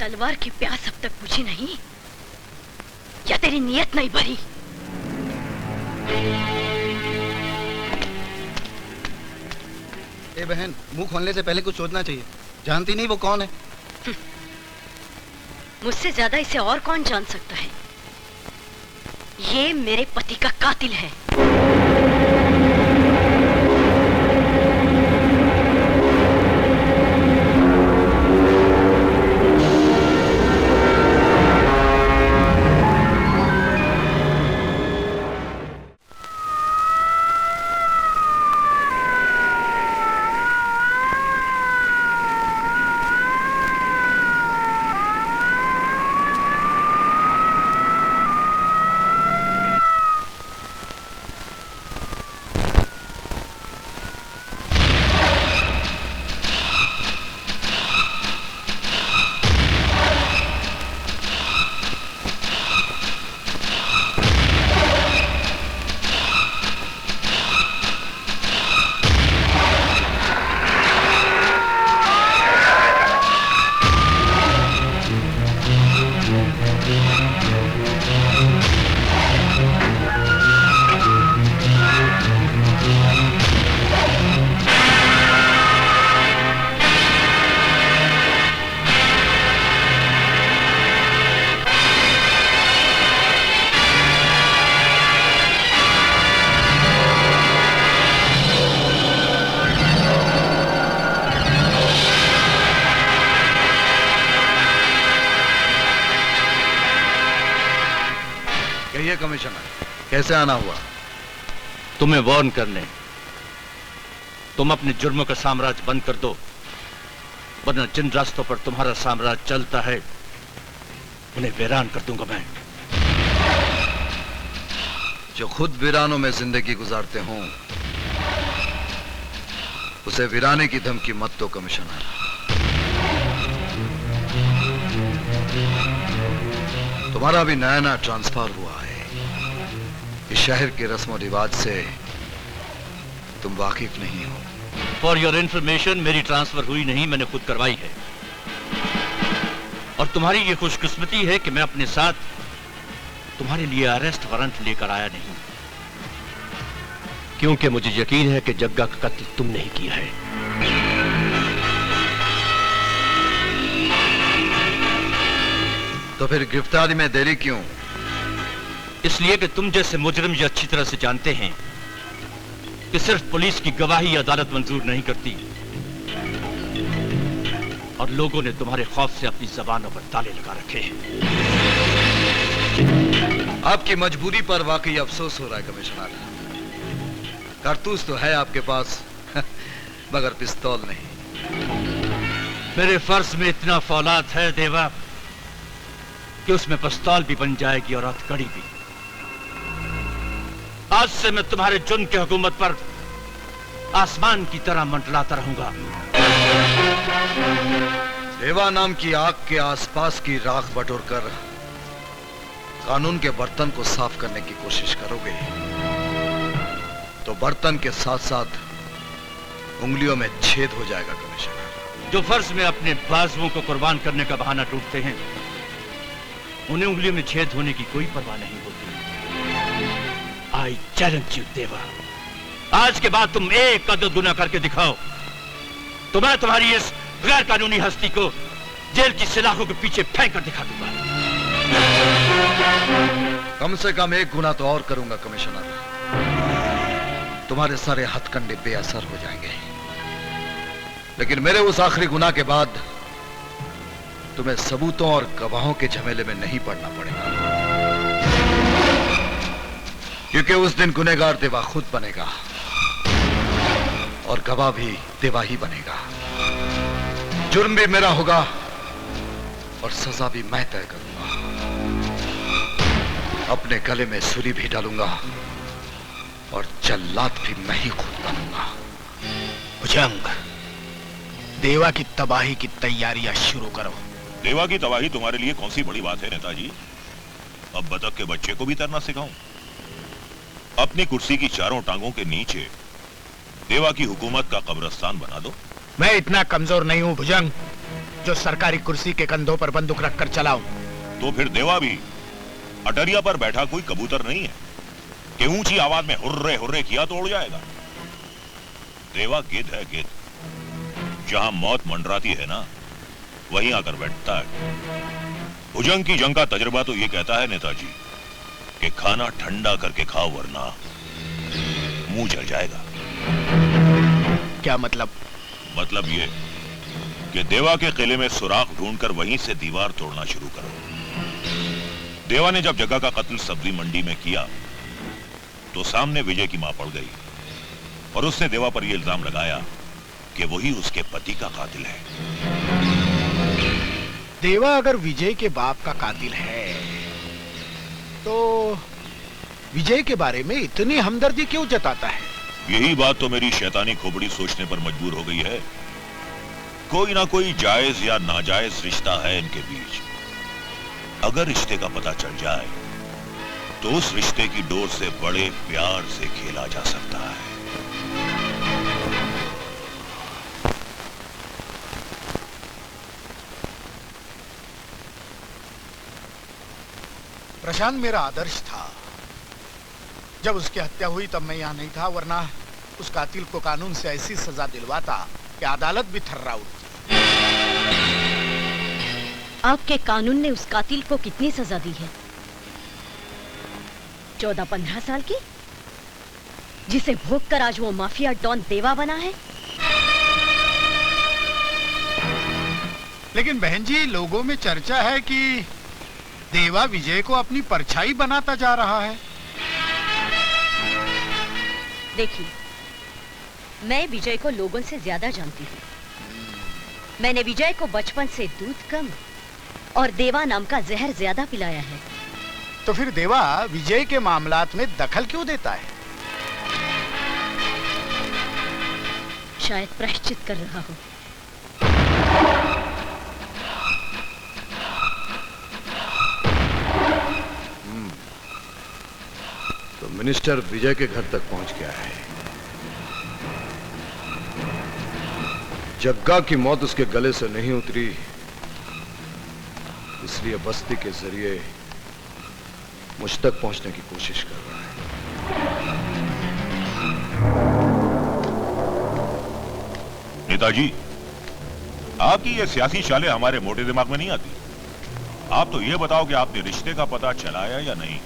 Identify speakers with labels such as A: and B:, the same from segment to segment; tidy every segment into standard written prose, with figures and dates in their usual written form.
A: तलवार की प्यास अब तक बुझी नहीं, या तेरी नीयत नहीं भरी?
B: ए बहन, मुंह खोलने से पहले कुछ सोचना चाहिए। जानती नहीं वो कौन है?
A: मुझसे ज्यादा इसे और कौन जान सकता है? ये मेरे पति का कातिल है।
C: कमिश्नर, कैसे आना हुआ?
D: तुम्हें वार्न करने। तुम अपने जुर्मों का साम्राज्य बंद कर दो, वरना जिन रास्तों पर तुम्हारा साम्राज्य चलता है उन्हें वीरान कर दूंगा मैं।
C: जो खुद वीरानों में जिंदगी गुजारते हों उसे वीराने की धमकी मत दो कमिश्नर। तुम्हारा भी नया नया ट्रांसफर हुआ है। इस शहर के रस्म रिवाज से तुम वाकिफ नहीं हो।
D: फॉर योर इंफॉर्मेशन, मेरी ट्रांसफर हुई नहीं, मैंने खुद करवाई है। और तुम्हारी ये खुशकिस्मती है कि मैं अपने साथ तुम्हारे लिए अरेस्ट वारंट लेकर आया नहीं, क्योंकि मुझे यकीन है कि जग्गा का कत्ल तुमने ही किया है।
C: तो फिर गिरफ्तारी में देरी क्यों?
D: इसलिए कि तुम जैसे मुजरिम ये अच्छी तरह से जानते हैं कि सिर्फ पुलिस की गवाही अदालत मंजूर नहीं करती, और लोगों ने तुम्हारे खौफ से अपनी जबानों पर ताले लगा रखे हैं।
C: आपकी मजबूरी पर वाकई अफसोस हो रहा है कमिश्नर। कारतूस तो है आपके पास मगर पिस्तौल नहीं।
D: मेरे फर्ज में इतना फौलाद है देवा कि उसमें पिस्तौल भी बन जाएगी और हथकड़ी भी। आज से मैं तुम्हारे जुर्म की हुकूमत पर आसमान की तरह मंडलाता रहूंगा।
C: देवा नाम की आग के आसपास की राख बटोरकर कानून के बर्तन को साफ करने की कोशिश करोगे तो बर्तन के साथ साथ उंगलियों में छेद हो जाएगा कमिश्नर।
D: जो फर्ज में अपने बाजुओं को कुर्बान करने का बहाना ढूंढते हैं उन्हें उंगलियों में छेद होने की कोई परवाह नहीं होती। आई चैलेंज यू देवा, आज के बाद तुम एक कदर गुनाह करके दिखाओ तो मैं तुम्हारी इस गैर कानूनी हस्ती को जेल की सलाखों के पीछे फेंक कर दिखा दूंगा।
C: कम से कम एक गुनाह तो और करूंगा कमिश्नर। तुम्हारे सारे हथकंडे बेअसर हो जाएंगे, लेकिन मेरे उस आखिरी गुनाह के बाद तुम्हें सबूतों और गवाहों के झमेले में नहीं पड़ना पड़ेगा, क्योंकि उस दिन गुनहगार देवा खुद बनेगा और गवाह भी देवा ही बनेगा। जुर्म भी मेरा होगा और सजा भी मैं तय करूंगा। अपने गले में सुरी भी डालूंगा और जल्लाद भी मैं ही खुद बनूंगा।
E: भुजंग, देवा की तबाही की तैयारियां शुरू करो।
F: देवा की तबाही तुम्हारे लिए कौन सी बड़ी बात है नेताजी? अब बतख के बच्चे को भी तैरना सिखाऊं? अपनी कुर्सी की चारों टांगों के नीचे देवा की हुकूमत का कब्रिस्तान बना दो।
E: मैं इतना कमजोर नहीं हूं भुजंग जो सरकारी कुर्सी के कंधों पर बंदूक रखकर चलाऊं।
F: तो फिर देवा भी अटरिया पर बैठा कोई कबूतर नहीं है कि ऊंची आवाज में हुर्रे हुर्रे किया तो उड़ जाएगा। देवा गिद्ध है, गिद्ध। जहां मौत मंडराती है ना, वहीं आकर बैठता है। भुजंग की जंग का तजुर्बा तो ये कहता है नेताजी कि खाना ठंडा करके खाओ वरना मुंह जल जाएगा।
E: क्या मतलब?
F: मतलब ये कि देवा के किले में सुराख ढूंढकर वहीं से दीवार तोड़ना शुरू करो। देवा ने जब जग्गा का कत्ल सब्जी मंडी में किया तो सामने विजय की मां पड़ गई और उसने देवा पर यह इल्जाम लगाया कि वही उसके पति का कातिल है।
E: देवा अगर विजय के बाप का कातिल है तो विजय के बारे में इतनी हमदर्दी क्यों जताता है?
F: यही बात तो मेरी शैतानी खोपड़ी सोचने पर मजबूर हो गई है। कोई ना कोई जायज या नाजायज रिश्ता है इनके बीच। अगर रिश्ते का पता चल जाए तो उस रिश्ते की डोर से बड़े प्यार से खेला जा सकता है।
E: प्रशांत मेरा आदर्श था। जब उसकी हत्या हुई तब मैं यहाँ नहीं था, वरना उस कातिल को कानून से ऐसी सजा दिलवाता कि अदालत भी थर्रा उठती।
A: आपके कानून ने उस कातिल को कितनी सजा दी है? 14-15 साल की, जिसे भोग कर आज वो माफिया डॉन देवा बना है।
E: लेकिन बहन जी, लोगों में चर्चा है कि देवा विजय को अपनी परछाई बनाता जा रहा है।
A: देखिए, मैं विजय को लोगों से ज्यादा जानती हूँ। मैंने विजय को बचपन से दूध कम और देवा नाम का जहर ज्यादा पिलाया है।
E: तो फिर देवा विजय के मामलात में दखल क्यों देता है?
A: शायद प्रायश्चित कर रहा हो।
C: तो मिनिस्टर विजय के घर तक पहुंच गया है। जग्गा की मौत उसके गले से नहीं उतरी, इसलिए बस्ती के जरिए मुझ तक पहुंचने की कोशिश कर रहा है।
F: नेताजी, आपकी ये सियासी चालें हमारे मोटे दिमाग में नहीं आती। आप तो ये बताओ कि आपने रिश्ते का पता चलाया या नहीं?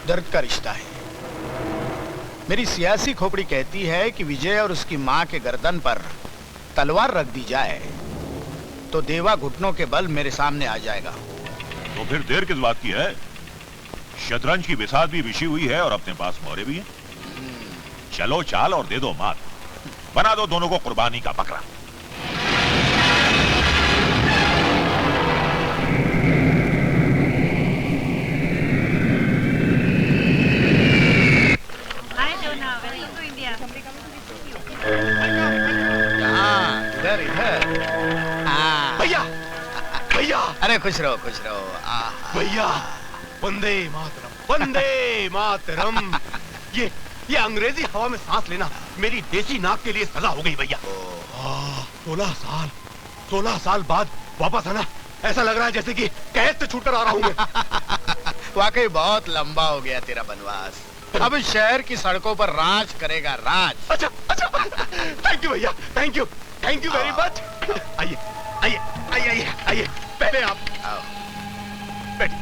E: दर्द का रिश्ता है। मेरी सियासी खोपड़ी कहती है कि विजय और उसकी मां के गर्दन पर तलवार रख दी जाए तो देवा घुटनों के बल मेरे सामने आ जाएगा।
F: तो फिर देर किस बात की है? शतरंज की बिसात भी बिछी हुई है और अपने पास मोहरे भी हैं। चलो चाल और दे दो मात, बना दो दोनों को कुर्बानी का बकरा।
E: इधर इधर। भैया भैया, अरे खुश रहो खुश रहो।
G: भैया, वंदे मातरम, वंदे मातरम। ये अंग्रेजी हवा में सांस लेना मेरी देसी नाक के लिए सजा हो गई भैया। 16 साल बाद वापस आना, ऐसा लग रहा है जैसे कि कैद से छूटकर आ रहा हूं मैं।
E: वाकई बहुत लंबा हो गया तेरा बनवास। अब शहर की सड़कों पर राज करेगा, राज।
G: अच्छा अच्छा, थैंक यू भैया, थैंक यू वेरी मच। आइए आइए आइए आइए आइए, पहले आप
E: आओ।
G: बैठिए।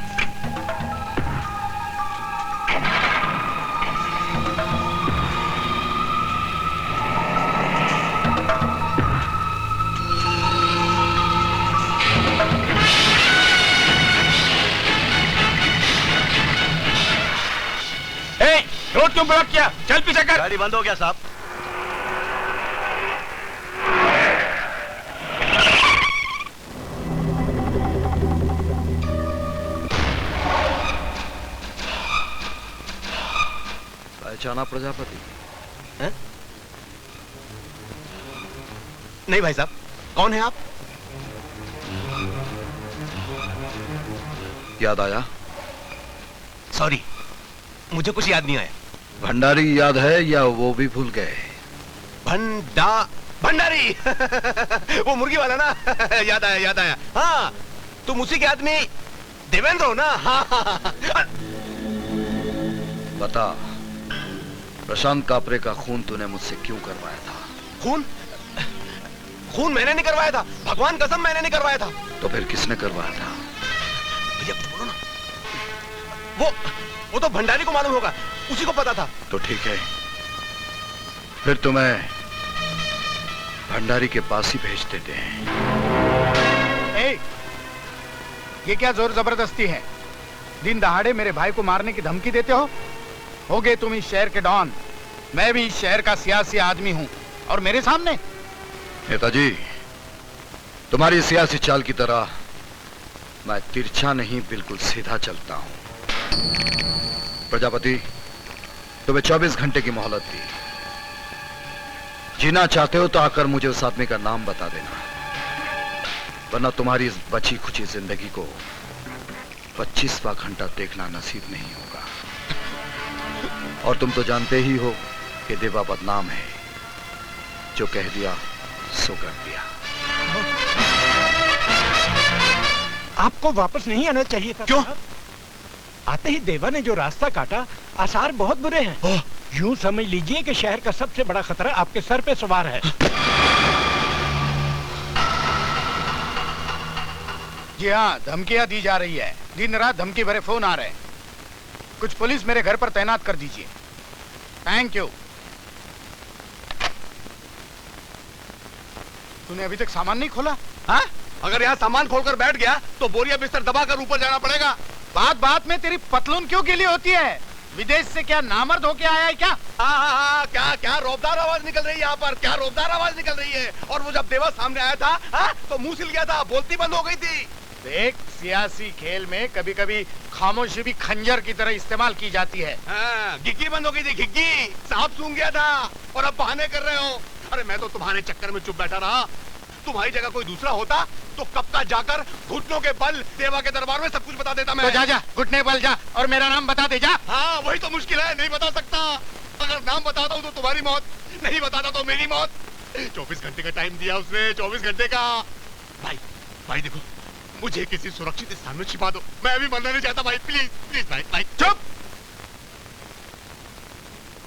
G: रोड क्यों ब्लॉक किया? चल पीछे कर।
D: गाड़ी बंद हो गया साहब।
C: पहचाना प्रजापति?
G: है? नहीं भाई साहब, कौन है आप?
C: याद आया?
G: सॉरी, मुझे कुछ याद नहीं आया।
C: भंडारी याद है या वो भी भूल गए?
G: भंडारी वो मुर्गी वाला ना याद आया याद आया। हाँ तुम उसी के आदमी देवेंद्र हो ना? हाँ।
C: बता, प्रशांत कापरे का खून तूने मुझसे क्यों करवाया था?
G: खून? खून मैंने नहीं करवाया था, भगवान कसम मैंने नहीं करवाया था।
C: तो फिर किसने करवाया था?
G: भैया कुछ बोलो ना। वो तो भंडारी को मालूम होगा, उसी को पता था।
C: तो ठीक है, फिर तुम्हें भंडारी के पास ही भेज देते हैं।
E: ए, ये क्या जोर जबरदस्ती है? दिन दहाड़े मेरे भाई को मारने की धमकी देते होगे तुम इस शहर के डॉन। मैं भी इस शहर का सियासी आदमी हूं, और मेरे सामने।
C: नेताजी, तुम्हारी सियासी चाल की तरह मैं तिरछा नहीं, बिल्कुल सीधा चलता हूं। प्रजापति, तुम्हें 24 घंटे की मोहलत दी। जीना चाहते हो तो आकर मुझे उस आदमी का नाम बता देना, वरना तुम्हारी इस बची खुची जिंदगी को 25वां घंटा देखना नसीब नहीं होगा। और तुम तो जानते ही हो कि देवा बदनाम है, जो कह दिया सो कर दिया।
E: आपको वापस नहीं आना चाहिए था।
G: क्यों?
E: आते ही देवा ने जो रास्ता काटा, आसार बहुत बुरे हैं। यूं समझ लीजिए कि शहर का सबसे बड़ा खतरा आपके सर पे सवार है। जी हाँ, धमकियां दी जा रही है। दिन रात धमकी भरे फोन आ रहे हैं। कुछ पुलिस मेरे घर पर तैनात कर दीजिए। Thank you. तूने अभी तक सामान नहीं खोला?
G: हाँ? अगर यहाँ सामान खोलकर बैठ गया तो बोरिया बिस्तर दबाकर ऊपर जाना पड़ेगा।
E: बात बात में तेरी पतलून क्यों गीली होती है? विदेश से क्या नामर्द होके आया है क्या?
G: हाँ, क्या रोबदार आवाज निकल रही है यहाँ पर, क्या रोबदार आवाज निकल रही है। और वो जब देवा सामने आया था, हाँ, तो मुंह सिल गया था, बोलती बंद हो गई थी।
E: देख, सियासी खेल में कभी कभी खामोशी भी खंजर की तरह इस्तेमाल की जाती है।
G: हाँ, घिग्गी बंद हो गई थी, घिग्गी। सांप सूंघ गया था और अब बहाने कर रहे हो। अरे मैं तो तुम्हारे चक्कर में चुप बैठा रहा। तुम्हारी जगह कोई दूसरा होता तो कब का जाकर घुटनों के बल देवा के दरबार में सब कुछ बता देता मैं।
E: तो जा घुटने बल जा और मेरा नाम बता दे जा।
G: हाँ, वही तो मुश्किल है, नहीं बता सकता। अगर नाम बताता हूँ तो तुम्हारी मौत, नहीं बताता तो मेरी मौत। 24 घंटे का टाइम दिया उसने, 24 घंटे का। भाई देखो, मुझे किसी सुरक्षित स्थान में छिपा दो। मैं अभी मरना नहीं चाहता भाई, प्लीज भाई। चुप।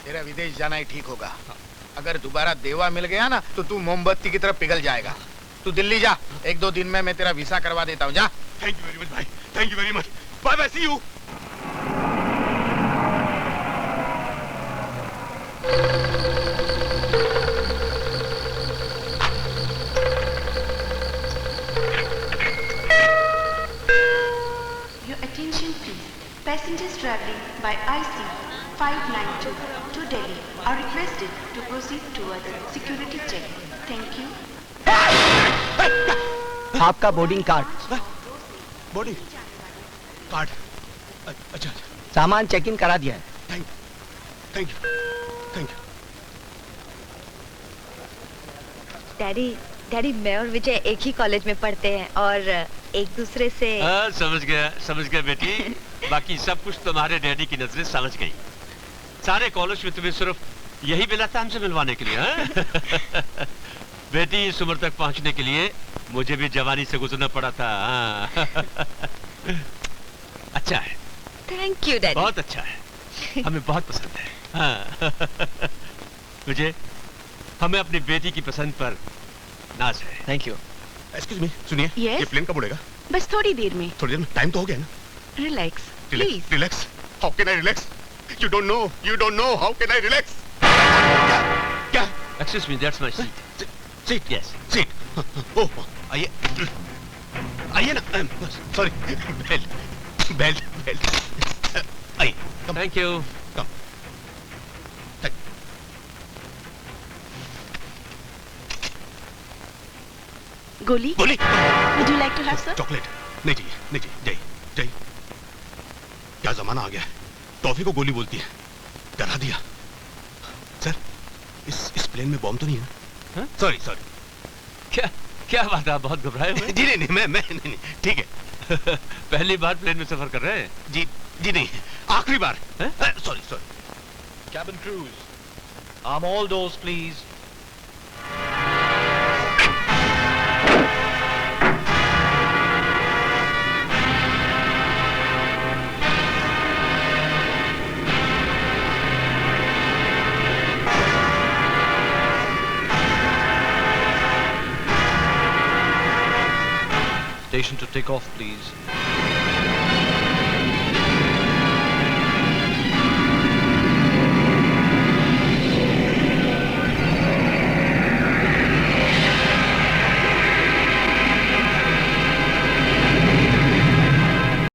E: तेरा विदेश जाना ही ठीक होगा। अगर दोबारा देवा मिल गया ना तो तू मोमबत्ती की तरह पिघल जाएगा। तू दिल्ली जा, 1-2 दिन में मैं तेरा वीसा करवा देता हूँ। जा।
G: थैंक यू वेरी मच भाई, thank you very much. Bye bye, see you.
H: Your attention please. Passengers traveling by IC 592 to Delhi are requested to proceed towards security check. Thank you.
I: आपका boarding card.
G: Body card? अच्छा।
I: सामान check in करा दिया है।
G: Thank you.
A: Daddy, मैं और विजय एक ही college में पढ़ते हैं और एक दूसरे से।
D: समझ गया बेटी। बाकी सब कुछ तुम्हारे डैडी की नजरें समझ गई। सारे कॉलेज में तुम्हें सिर्फ यही मिला था हमसे मिलवाने के लिए। हाँ? बेटी, इस उम्र तक पहुंचने के लिए मुझे भी जवानी से गुजरना पड़ा था। अच्छा है।
A: Thank you daddy.
D: बहुत अच्छा है, हमें बहुत पसंद है। हाँ। विजय, हमें अपनी बेटी की पसंद पर नाज है।
I: Thank you.
G: एक्सक्यूज मी, सुनिए।
H: Yes?
G: ये प्लेन कब उड़ेगा?
H: बस थोड़ी देर में।
G: थोड़ी देर में? टाइम तो हो गया ना।
H: Relax please.
G: Relax? How can I relax? You don't know how can I relax? क्या?
D: Excuse me, that's my seat.
G: Seat?
D: Yes.
G: Seat. Oh, आइए ना। Sorry, belt. आइए।
D: Thank you.
H: गोली? Would you like to have some?
G: Chocolate? नहीं चाहिए। जय। क्या जमाना आ गया है, टॉफी को गोली बोलती है। डरा दिया। सर, इस प्लेन में बॉम्ब तो नहीं है ना? सॉरी।
D: क्या बात है, आप बहुत घबराए हुए?
G: जी नहीं, मैं नहीं, ठीक है।
D: पहली बार प्लेन में सफर कर रहे हैं?
G: जी नहीं, आखिरी बार। Sorry.
J: Cabin crews, arm all doors, please. Station to take off, please.